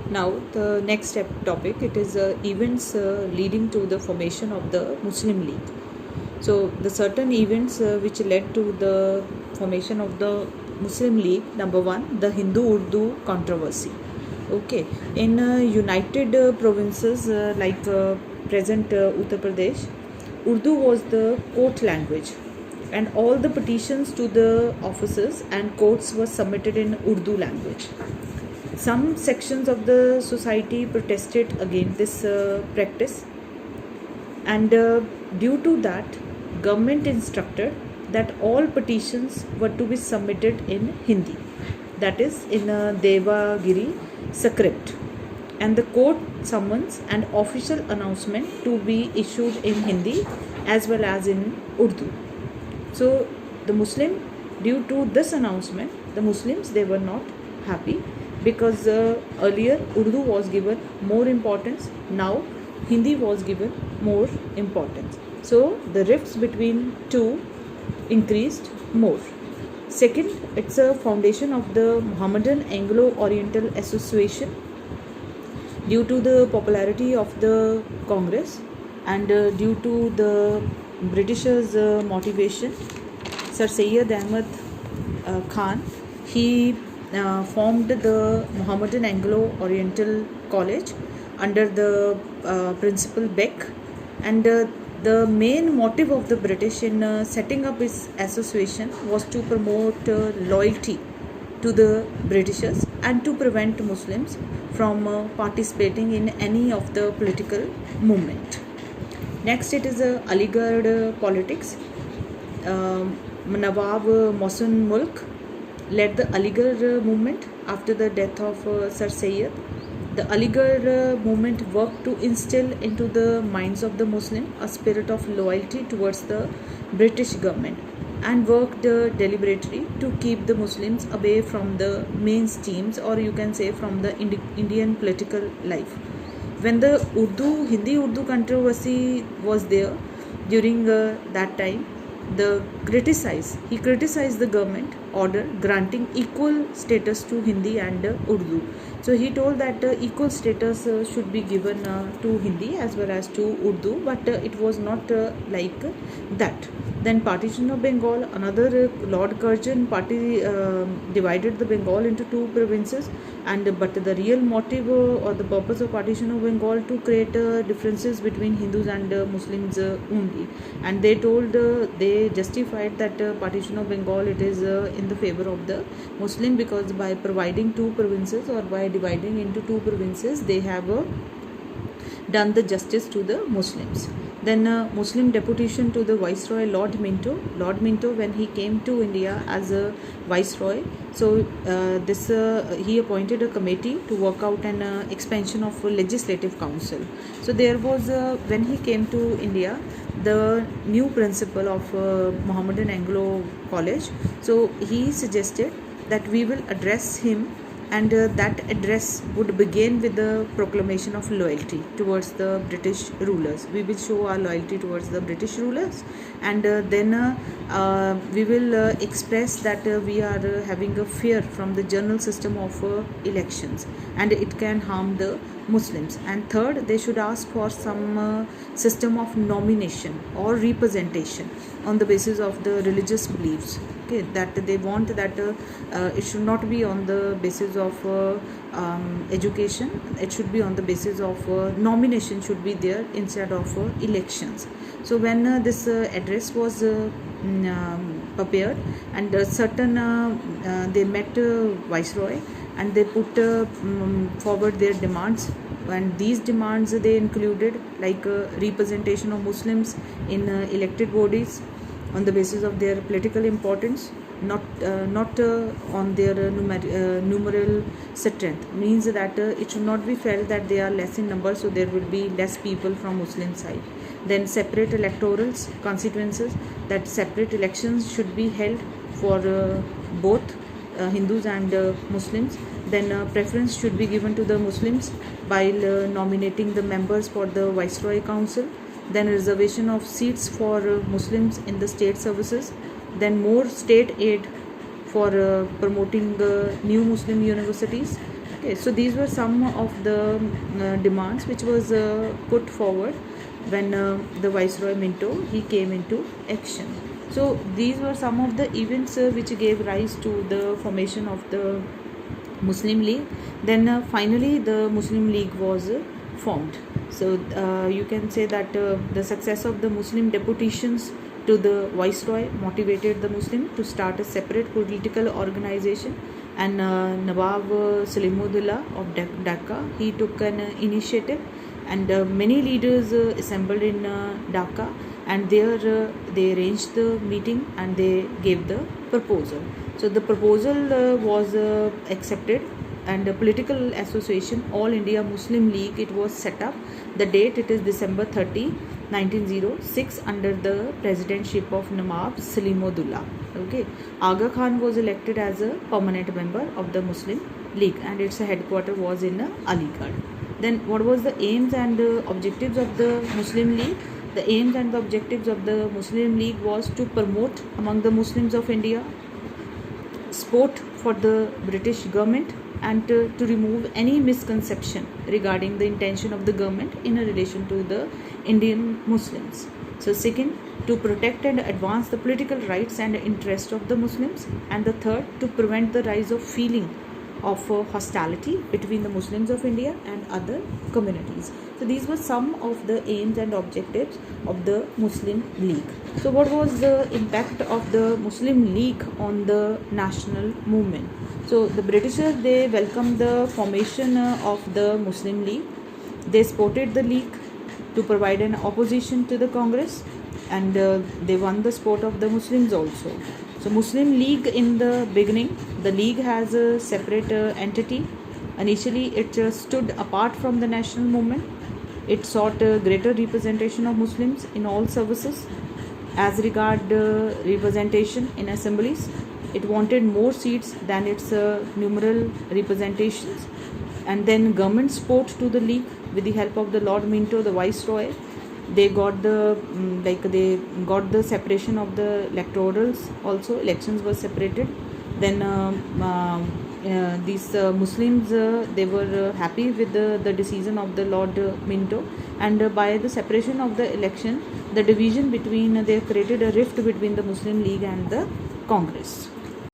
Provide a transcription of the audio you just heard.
Now the next topic, it is events leading to the formation of the Muslim League. So the certain events which led to the formation of the Muslim League. Number one, the Hindu-Urdu controversy. Okay, in United Provinces like present Uttar Pradesh, Urdu was the court language, and all the petitions to the officers and courts were submitted in Urdu language. Some sections of the society protested against this practice, and due to that, government instructed that all petitions were to be submitted in Hindi, that is in Devagiri script, and the court summons and official announcement to be issued in Hindi as well as in Urdu. So the Muslim, due to this announcement, the Muslims, they were not happy, because earlier Urdu was given more importance, now Hindi was given more importance. So the rifts between two increased more. Second, it's a foundation of the Mohammedan Anglo-Oriental Association. Due to the popularity of the Congress and due to the Britishers' motivation, Sir Syed Ahmad Khan, he formed the Mohammedan Anglo-Oriental College under the Principal Beck, and the main motive of the British in setting up this association was to promote loyalty to the Britishers and to prevent Muslims from participating in any of the political movement. Next, it is Aligarh politics. Nawab Mohsin Mulk led the Aligarh movement after the death of Sir Syed. The Aligarh movement worked to instill into the minds of the Muslim a spirit of loyalty towards the British government, and worked deliberately to keep the Muslims away from the mainstreams, or you can say from the Indian political life. When the Hindi-Urdu controversy was there during that time, he criticized the government order granting equal status to Hindi and Urdu. So he told that equal status should be given to Hindi as well as to Urdu, but it was not like that. Then partition of Bengal, another Lord Curzon party divided the Bengal into two provinces, and but the real motive or the purpose of partition of Bengal to create differences between Hindus and Muslims only, and they told they justified that partition of Bengal, it is in the favor of the Muslim, because by providing two provinces or by dividing into two provinces, they have done the justice to the Muslims. Then Muslim deputation to the Viceroy Lord Minto. Lord Minto, when he came to India as a Viceroy, so he appointed a committee to work out an expansion of Legislative Council. So there was, when he came to India, the new principal of Mohammedan Anglo College, so he suggested that we will address him, and that address would begin with the proclamation of loyalty towards the British rulers. We will show our loyalty towards the British rulers, and then we will express that we are having a fear from the general system of elections, and it can harm the Muslims. And third, they should ask for some system of nomination or representation on the basis of the religious beliefs. Okay, that they want that it should not be on the basis of education, it should be on the basis of nomination should be there instead of elections. So when this address was prepared, and certain they met Viceroy, and they put forward their demands, and these demands they included like representation of Muslims in elected bodies on the basis of their political importance, not on their numeral strength, means that it should not be felt that they are less in number, so there will be less people from Muslim side. Then separate electoral consequences, that separate elections should be held for both Hindus and Muslims. Then preference should be given to the Muslims while nominating the members for the Viceroy Council. Then reservation of seats for Muslims in the state services. Then more state aid for promoting new Muslim universities, Okay, so these were some of the demands which was put forward when the Viceroy Minto he came into action. So these were some of the events which gave rise to the formation of the Muslim League. Then finally the Muslim League was formed. So you can say that the success of the Muslim deputations to the Viceroy motivated the Muslim to start a separate political organization, and Nawab Salimudullah of Dhaka he took an initiative, and many leaders assembled in Dhaka, and there they arranged the meeting and they gave the proposal. So the proposal was accepted, and a political association All India Muslim League it was set up. The date it is December 30, 1906 under the presidentship of Nawab Salimudullah. Okay, Aga Khan was elected as a permanent member of the Muslim League, and its headquarters was in Aligarh. Then what was the aims and objectives of the Muslim League? The aims and the objectives of the Muslim League was to promote among the Muslims of India support for the British government, and to remove any misconception regarding the intention of the government in relation to the Indian Muslims. So second, to protect and advance the political rights and interests of the Muslims, and the third, to prevent the rise of feeling of hostility between the Muslims of India and other communities. So these were some of the aims and objectives of the Muslim League. So what was the impact of the Muslim League on the national movement? So the Britishers they welcomed the formation of the Muslim League. They supported the league to provide an opposition to the Congress, and they won the support of the Muslims also. So Muslim League in the beginning, the league has a separate entity. Initially it stood apart from the national movement. It sought greater representation of Muslims in all services. As regard representation in assemblies, it wanted more seats than its numeral representations. And then government support to the league with the help of the Lord Minto, the Viceroy. They got the separation of the electorals also. Elections were separated. Then these Muslims they were happy with the decision of the Lord Minto, and by the separation of the election, the division between they created a rift between the Muslim League and the Congress.